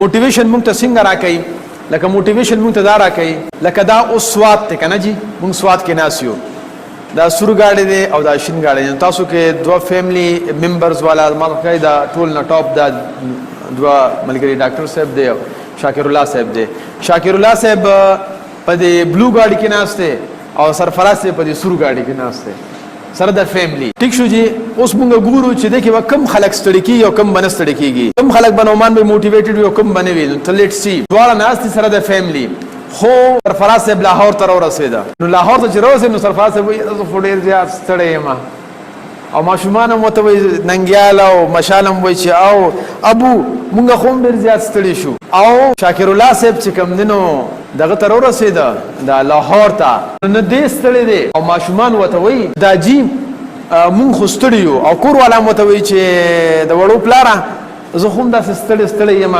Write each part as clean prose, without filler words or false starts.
موټیویشن مونږ ته څنګه راکړي؟ لکه موټیویشن مونږ ته دا راکړي لکه دا اوس سواد دی کنه جی، مونږ سواد کې ناست یو، دا سور گاڑی دی او دا شین گاڑی دی. تاسو کې دوه فیملی ممبرز والا ما کوي دا ټول نه ټاپ دا دوه ملګری ډاکټر صاحب دی او شاکر الله صاحب دی. شاکر الله صاحب په دې بلو گاڑی کې ناست دی او سرفراز صاحب په دې سور گاڑی کې ناست دی سره د فیملی. ټیک شو جی. اوس مونږ ګورو چې دغه به کم خلک ستړي کیږي او کم بنه ستړي کیږي، کم خلک بنومان به موټیویټډ وي او کم بنه وي. ته لیټ سی دواړه ناست سره د فیملی. خو سرفراز صاحب لاهور ته ورسېده، نو لاهور ته چې راوځي نو سرفراز صاحب وایي زه ډېر زیات ستړی یم او ماشومان هم ورته وایي ننګیال او مشال هم وایي چې او ابو مونږ خو هم ډېر زیات ستړي شو. او شاکر الله صاحب چې کوم دی نو دغه ته ورسېده دا لاهور ته، نو دې ستړی دی او ماشومان ورته وایي دا جي مونږ خو ستړي یو، او کور والا هم ورته وایي چې د وړو پلاره زه خو هم داسې ستړی ستړی یم.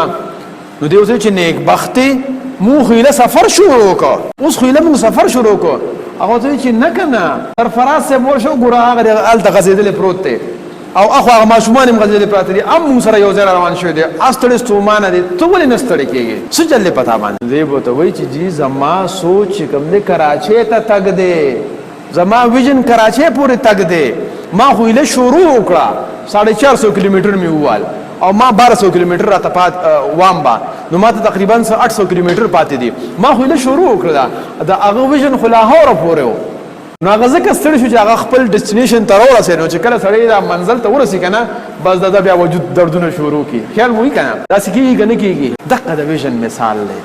نو دی اوس چې نیکبختي مو خو له سفر شروع وکړ، اوس خو له موږ سفر شروع وکړ. هغه ته چې نه کنه سرفراز صاحب ورشو ګوره هغه الته غزیدلې پروت دی او اخو هغه ماشومان هم غزیدلې پراته دي، ام موږ سره یو ځای روان شوی دی، استړی ستومانه دي، ته ولې نه ستړی کېږې؟ څه چل دی پتا باندې؟ دی به ورته وایي چې جي زما سوچ چې کوم دی کراچۍ ته تګ دی، زما ویژن کراچۍ پورې تګ دی. ما خو یې شروع وکړه 450 کیلومتر مې ووال او ما 1200 کیلومتر راته پات وامبا، نو ما ته تقریبا 800 کیلومتر پاتې دي. ما خو یې شروع وکړه دا هغه ویژن خو لاهور پورې و. نو هغه ځکه ستړی شو چې هغه خپل ډیسټینیشن ته ورسېد، نو چې کله سړی دا منزل ته ورسي کنه بس دا بیا وجود دردونه شروع کی. خیال مو کنه داسې کېږي که نه کېږي؟ دغه د ویژن مثال دی.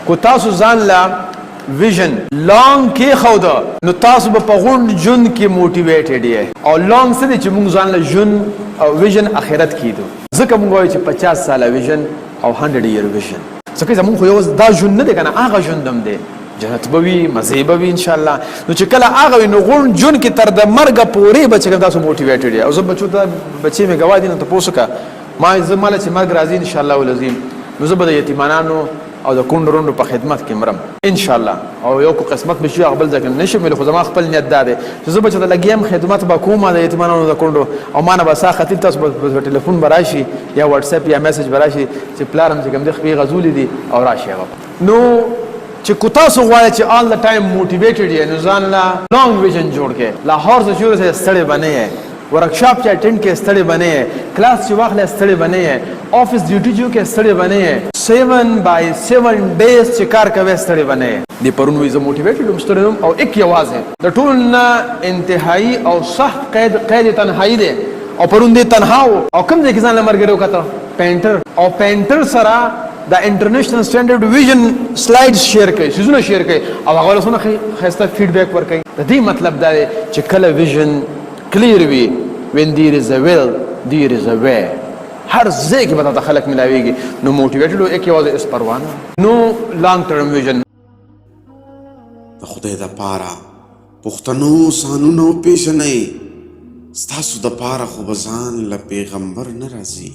کو تاسو ځان له ویژن لانګ کېښوده نو تاسو به په غونډ ژوند کې موټیویټډ یې. او لانګ څه دی چې موږ ځان له ژوند او ویژن آخرت کېدو، ځکه موږ وایو چې 50 ساله ویژن او 100 year ویژن، ځکه زموږ خو یو دا ژوند نه دی که نه، هغه ژوند هم دی، جنت به وي، مزې به وي انشاءالله. نو چې کله هغه وي نو غونډ ژوند کې تر د مرګه پورې به چې کوم تاسو موټیویټډ یې. او زه بچو ته بچې مې ګواه دي نو تپوس وکړه ما زه ماله چې مرګ راځي انشاءالله العظیم نو زه به د یتیمانانو او د کونډو رونډو په خدمت کې مرم انشاءالله. او یو کو قسمت مې شي هغه بل ځای کې نشم ویلی، خو زما خپل نیت دا دی چې زه به چې ته لګیم خدمت به کوم د یتیمانانو د کونډو، او ما نه به سا خطیب تاسو به ټلیفون به راشي یا واتساپ یا میسج به راشي چې پلارم چې کوم دی خپې غزولي دي او راشي هغه. نو چې کو تاسو غواړئ چې آل د ټایم موټیویټډ یې نو ځان له لانګ ویژن جوړ کړئ. لاهور ته چې ورسئ ستړی به نه یې، ورکشاپ چې اټینډ کې ستړی به نه یې، کلاس چې واخلې ستړی به نه یې، آفس ډیوټي جو کې ستړی به نه یې، 7/7 ډیز چې کار کوي ستړی به نه یې. د پرون وایي زه موټیویټډ یم ستړی یم او ایک یوازې د ټول نه انتهایی او سخت قید تنهایی دی. او پرون دې تنها او کوم ځای کې ځان له ملګري وکتل پینټر، او پینټر سره د انټرنیشنل سټینډرډ ویژن سلایډز شیر کوي، سیزونه شیر کوي او هغه ولسونه ښایسته فیډبیک ورکوي. د دې مطلب دا دی چې کله ویژن کلیر وي when there is a will there is a way. هر ځای کې به تاسو خلک ملاويږي. نو موټیویټډ او یک یوازې اس پروانه نو لانګ ټرم ویژن. د خدای د پاره پښتنو سانونو پیژنئ، ستاسو د پاره خو به ځان له پیغمبر نه راځي.